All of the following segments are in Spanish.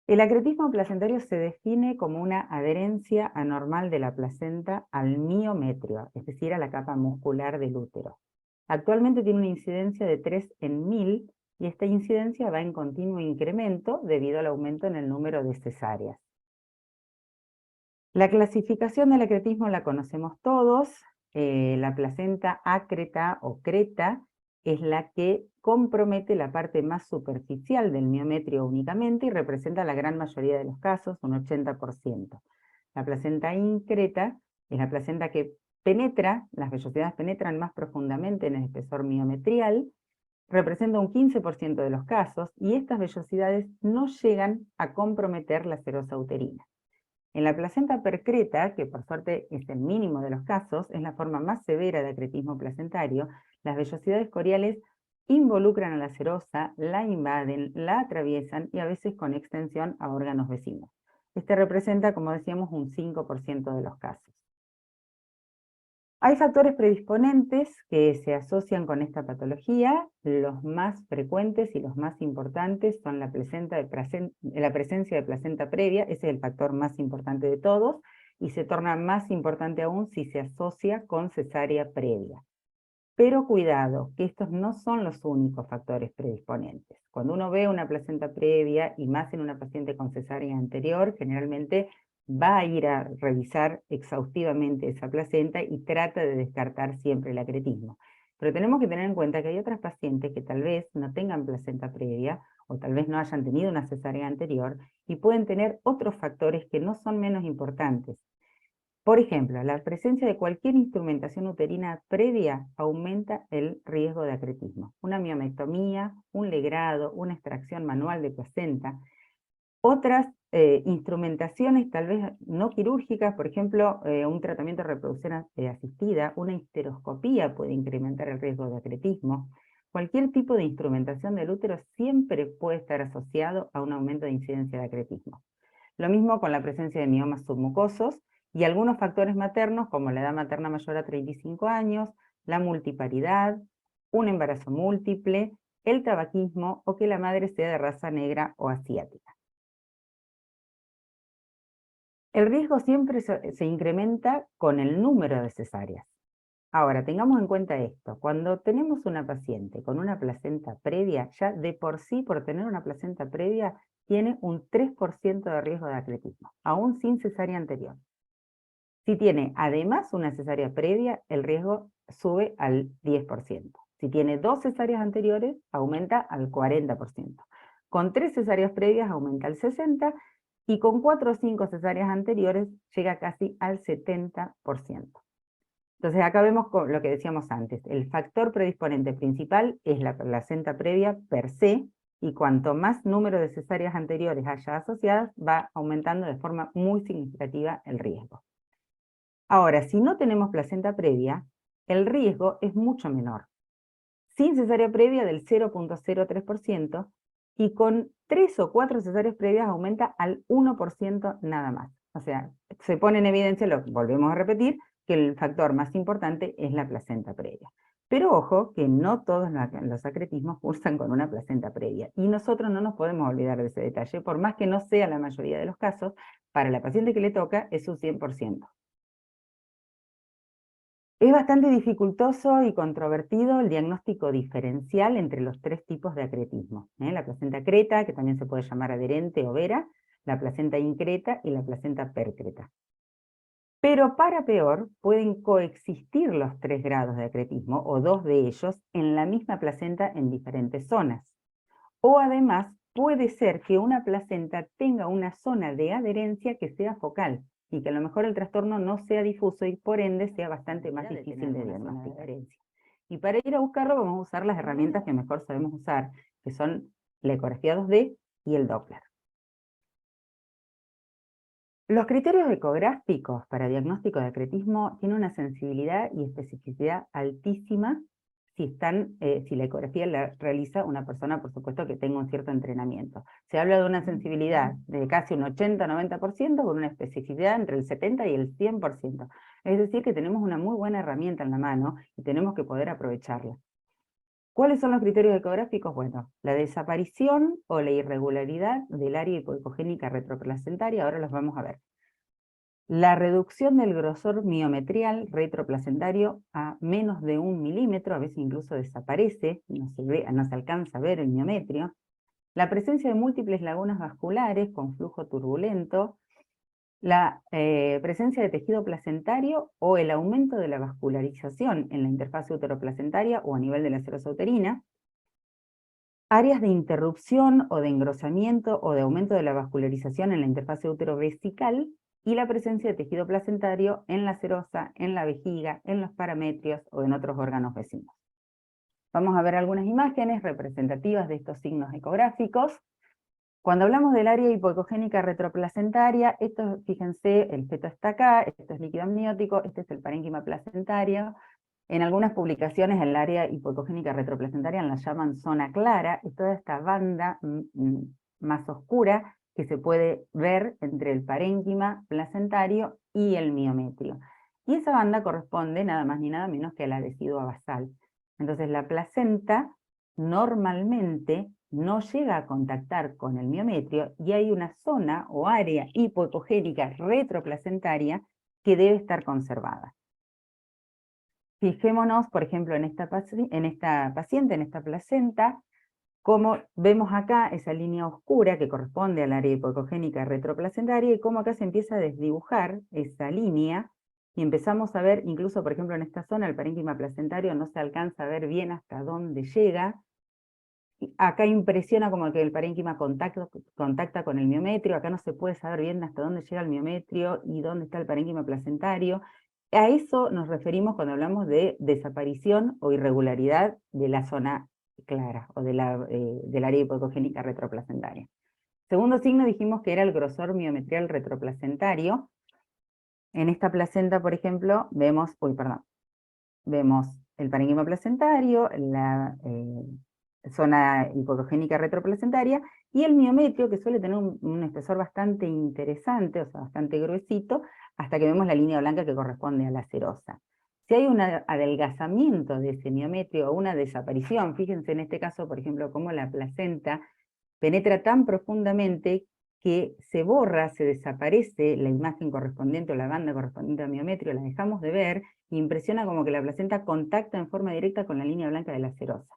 El acretismo placentario se define como una adherencia anormal de la placenta al miometrio, es decir, a la capa muscular del útero. Actualmente tiene una incidencia de 3 en 1000 y esta incidencia va en continuo incremento debido al aumento en el número de cesáreas. La clasificación del acretismo la conocemos todos. La placenta ácreta o creta es la que compromete la parte más superficial del miometrio únicamente y representa la gran mayoría de los casos, un 80%. La placenta increta es la placenta que penetra, las vellosidades penetran más profundamente en el espesor miometrial, representa un 15% de los casos y estas vellosidades no llegan a comprometer la serosa uterina. En la placenta percreta, que por suerte es el mínimo de los casos, es la forma más severa de acretismo placentario, las vellosidades coriales involucran a la serosa, la invaden, la atraviesan y a veces con extensión a órganos vecinos. Este representa, como decíamos, un 5% de los casos. Hay factores predisponentes que se asocian con esta patología. Los más frecuentes y los más importantes son la presencia de placenta previa, ese es el factor más importante de todos, y se torna más importante aún si se asocia con cesárea previa. Pero cuidado, que estos no son los únicos factores predisponentes. Cuando uno ve una placenta previa, y más en una paciente con cesárea anterior, generalmente va a ir a revisar exhaustivamente esa placenta y trata de descartar siempre el acretismo. Pero tenemos que tener en cuenta que hay otras pacientes que tal vez no tengan placenta previa o tal vez no hayan tenido una cesárea anterior y pueden tener otros factores que no son menos importantes. Por ejemplo, la presencia de cualquier instrumentación uterina previa aumenta el riesgo de acretismo. Una miomectomía, un legrado, una extracción manual de placenta. Otras instrumentaciones tal vez no quirúrgicas, por ejemplo, un tratamiento de reproducción asistida, una histeroscopía puede incrementar el riesgo de acretismo. Cualquier tipo de instrumentación del útero siempre puede estar asociado a un aumento de incidencia de acretismo. Lo mismo con la presencia de miomas submucosos y algunos factores maternos como la edad materna mayor a 35 años, la multiparidad, un embarazo múltiple, el tabaquismo o que la madre sea de raza negra o asiática. El riesgo siempre se incrementa con el número de cesáreas. Ahora, tengamos en cuenta esto, cuando tenemos una paciente con una placenta previa, ya de por sí, por tener una placenta previa, tiene un 3% de riesgo de acretismo, aún sin cesárea anterior. Si tiene además una cesárea previa, el riesgo sube al 10%. Si tiene 2 cesáreas anteriores, aumenta al 40%. Con 3 cesáreas previas aumenta al 60%, y con 4 o 5 cesáreas anteriores llega casi al 70%. Entonces acá vemos lo que decíamos antes, el factor predisponente principal es la placenta previa per se, y cuanto más número de cesáreas anteriores haya asociadas, va aumentando de forma muy significativa el riesgo. Ahora, si no tenemos placenta previa, el riesgo es mucho menor. Sin cesárea previa del 0,03% y con 3 o 4 cesáreas previas aumenta al 1% nada más. O sea, se pone en evidencia, lo volvemos a repetir, que el factor más importante es la placenta previa. Pero ojo, que no todos los acretismos cursan con una placenta previa. Y nosotros no nos podemos olvidar de ese detalle, por más que no sea la mayoría de los casos, para la paciente que le toca es un 100%. Es bastante dificultoso y controvertido el diagnóstico diferencial entre los 3 tipos de acretismo. La placenta creta, que también se puede llamar adherente o vera, la placenta increta y la placenta percreta. Pero para peor, pueden coexistir los 3 grados de acretismo, o 2 de ellos, en la misma placenta en diferentes zonas. O además, puede ser que una placenta tenga una zona de adherencia que sea focal, y que a lo mejor el trastorno no sea difuso y por ende sea bastante más difícil de diagnosticar. Y para ir a buscarlo vamos a usar las herramientas que mejor sabemos usar, que son la ecografía 2D y el Doppler. Los criterios ecográficos para diagnóstico de acretismo tienen una sensibilidad y especificidad altísima si la ecografía la realiza una persona, por supuesto, que tenga un cierto entrenamiento. Se habla de una sensibilidad de casi un 80-90%, con una especificidad entre el 70 y el 100%. Es decir, que tenemos una muy buena herramienta en la mano y tenemos que poder aprovecharla. ¿Cuáles son los criterios ecográficos? Bueno, la desaparición o la irregularidad del área hipoecogénica retroplacentaria, ahora los vamos a ver. La reducción del grosor miometrial retroplacentario a menos de 1 milímetro, a veces incluso desaparece, no se alcanza a ver el miometrio. La presencia de múltiples lagunas vasculares con flujo turbulento, la presencia de tejido placentario o el aumento de la vascularización en la interfaz uteroplacentaria o a nivel de la serosa uterina, áreas de interrupción o de engrosamiento o de aumento de la vascularización en la interfaz útero-vesical, y la presencia de tejido placentario en la serosa, en la vejiga, en los parametrios o en otros órganos vecinos. Vamos a ver algunas imágenes representativas de estos signos ecográficos. Cuando hablamos del área hipoecogénica retroplacentaria, esto, fíjense, el feto está acá, esto es líquido amniótico, este es el parénquima placentario. En algunas publicaciones el área hipoecogénica retroplacentaria la llaman zona clara, es toda esta banda más oscura que se puede ver entre el parénquima placentario y el miometrio. Y esa banda corresponde nada más ni nada menos que a la decidua basal. Entonces la placenta normalmente no llega a contactar con el miometrio y hay una zona o área hipoecogénica retroplacentaria que debe estar conservada. Fijémonos, por ejemplo, en esta paciente, en esta placenta, como vemos acá esa línea oscura que corresponde al área hipoecogénica retroplacentaria y cómo acá se empieza a desdibujar esa línea y empezamos a ver, incluso por ejemplo en esta zona, el parénquima placentario no se alcanza a ver bien hasta dónde llega. Acá impresiona como que el parénquima contacta con el miometrio, acá no se puede saber bien hasta dónde llega el miometrio y dónde está el parénquima placentario. A eso nos referimos cuando hablamos de desaparición o irregularidad de la zona clara o del área hipoecogénica retroplacentaria. Segundo signo dijimos que era el grosor miometrial retroplacentario. En esta placenta, por ejemplo, vemos el parénquima placentario, la zona hipoecogénica retroplacentaria, y el miometrio, que suele tener un espesor bastante interesante, o sea, bastante gruesito, hasta que vemos la línea blanca que corresponde a la serosa. Si hay un adelgazamiento de ese miometrio o una desaparición, fíjense en este caso, por ejemplo, cómo la placenta penetra tan profundamente que se borra, se desaparece la imagen correspondiente o la banda correspondiente al miometrio, la dejamos de ver, e impresiona como que la placenta contacta en forma directa con la línea blanca de la serosa.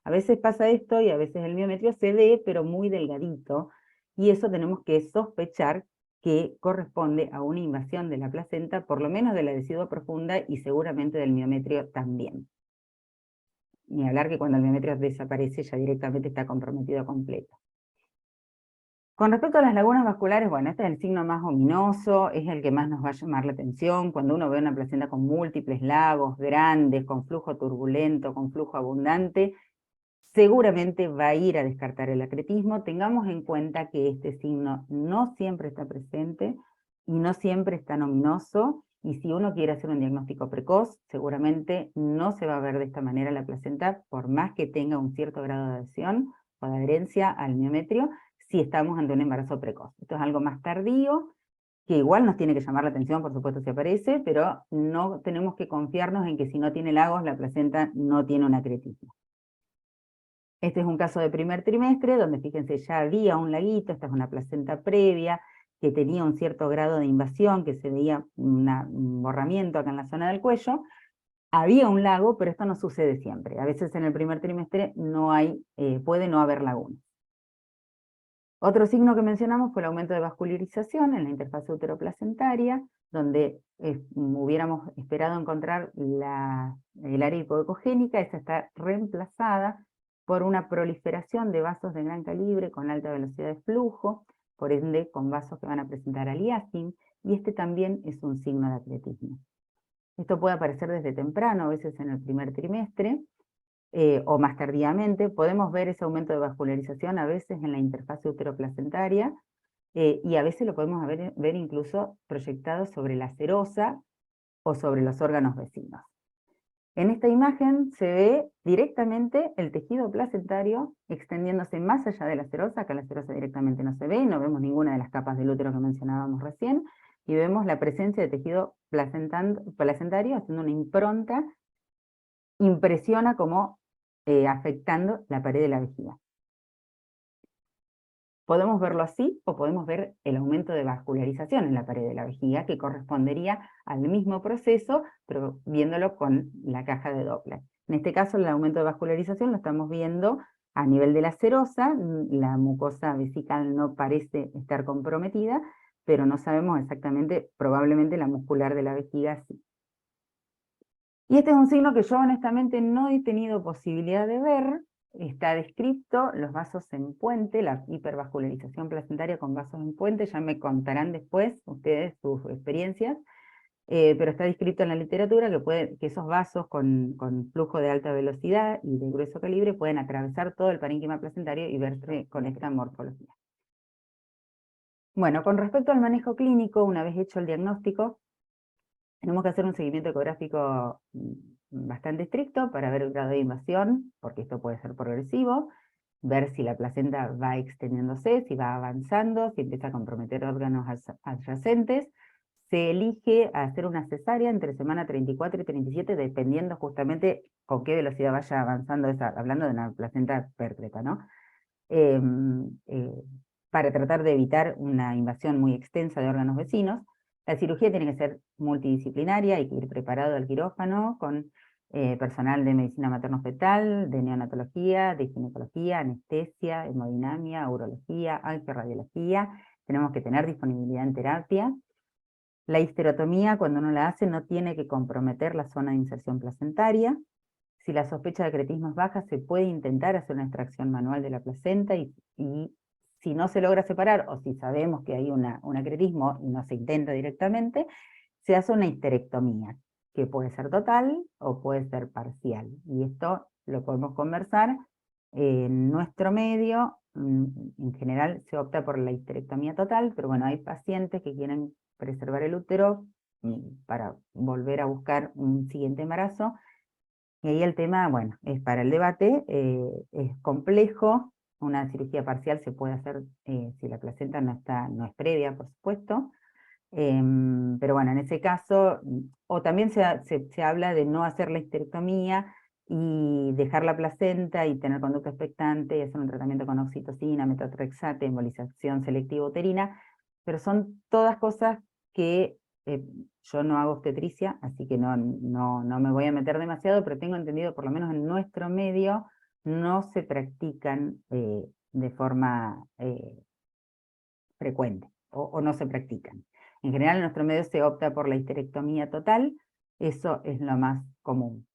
A veces pasa esto y a veces el miometrio se ve, pero muy delgadito, y eso tenemos que sospechar que corresponde a una invasión de la placenta, por lo menos de la decidua profunda y seguramente del miometrio también. Ni hablar que cuando el miometrio desaparece ya directamente está comprometido completo. Con respecto a las lagunas vasculares, bueno, este es el signo más ominoso, es el que más nos va a llamar la atención. Cuando uno ve una placenta con múltiples lagos grandes, con flujo turbulento, con flujo abundante, seguramente va a ir a descartar el acretismo. Tengamos en cuenta que este signo no siempre está presente y no siempre es tan ominoso, y si uno quiere hacer un diagnóstico precoz, seguramente no se va a ver de esta manera la placenta, por más que tenga un cierto grado de adhesión o de adherencia al miometrio, si estamos ante un embarazo precoz. Esto es algo más tardío, que igual nos tiene que llamar la atención, por supuesto, si aparece, pero no tenemos que confiarnos en que si no tiene lagos, la placenta no tiene un acretismo. Este es un caso de primer trimestre, donde fíjense ya había un laguito, esta es una placenta previa, que tenía un cierto grado de invasión, que se veía un borramiento acá en la zona del cuello. Había un lago, pero esto no sucede siempre. A veces en el primer trimestre puede no haber lagunas. Otro signo que mencionamos fue el aumento de vascularización en la interfaz uteroplacentaria, donde hubiéramos esperado encontrar el área hipoecogénica. Esta está reemplazada por una proliferación de vasos de gran calibre con alta velocidad de flujo, por ende con vasos que van a presentar aliasing, y este también es un signo de atletismo. Esto puede aparecer desde temprano, a veces en el primer trimestre, o más tardíamente. Podemos ver ese aumento de vascularización a veces en la interfaz uteroplacentaria, y a veces lo podemos ver incluso proyectado sobre la serosa o sobre los órganos vecinos. En esta imagen se ve directamente el tejido placentario extendiéndose más allá de la serosa. Acá la serosa directamente no se ve, no vemos ninguna de las capas del útero que mencionábamos recién, y vemos la presencia de tejido placentario haciendo una impronta. Impresiona como afectando la pared de la vejiga. Podemos verlo así o podemos ver el aumento de vascularización en la pared de la vejiga, que correspondería al mismo proceso, pero viéndolo con la caja de Doppler. En este caso, el aumento de vascularización lo estamos viendo a nivel de la serosa. La mucosa vesical no parece estar comprometida, pero no sabemos exactamente, probablemente la muscular de la vejiga sí. Y este es un signo que yo honestamente no he tenido posibilidad de ver. Está descrito los vasos en puente, la hipervascularización placentaria con vasos en puente, ya me contarán después ustedes sus experiencias, pero está descrito en la literatura que esos vasos con flujo de alta velocidad y de grueso calibre pueden atravesar todo el parénquima placentario y verse con esta morfología. Bueno, con respecto al manejo clínico, una vez hecho el diagnóstico, tenemos que hacer un seguimiento ecográfico bastante estricto para ver el grado de invasión, porque esto puede ser progresivo, ver si la placenta va extendiéndose, si va avanzando, si empieza a comprometer órganos adyacentes. Se elige hacer una cesárea entre semana 34 y 37, dependiendo justamente con qué velocidad vaya avanzando, hablando de una placenta pérpreta, ¿no? Para tratar de evitar una invasión muy extensa de órganos vecinos. La cirugía tiene que ser multidisciplinaria, hay que ir preparado al quirófano con personal de medicina materno-fetal, de neonatología, de ginecología, anestesia, hemodinamia, urología, angiorradiología. Tenemos que tener disponibilidad en terapia. La histerotomía, cuando uno la hace, no tiene que comprometer la zona de inserción placentaria. Si la sospecha de acretismo es baja, se puede intentar hacer una extracción manual de la placenta y si no se logra separar, o si sabemos que hay un acretismo y no se intenta directamente, se hace una histerectomía, que puede ser total o puede ser parcial. Y esto lo podemos conversar. En nuestro medio, en general, se opta por la histerectomía total, pero bueno, hay pacientes que quieren preservar el útero para volver a buscar un siguiente embarazo. Y ahí el tema, bueno, es para el debate, es complejo. Una cirugía parcial se puede hacer si la placenta no es previa, por supuesto. Pero bueno, en ese caso, o también se habla de no hacer la histerectomía y dejar la placenta y tener conducta expectante y hacer un tratamiento con oxitocina, metotrexate, embolización selectiva uterina, pero son todas cosas que yo no hago obstetricia, así que no me voy a meter demasiado, pero tengo entendido, por lo menos en nuestro medio, no se practican de forma frecuente, o no se practican. En general, en nuestro medio se opta por la histerectomía total, eso es lo más común.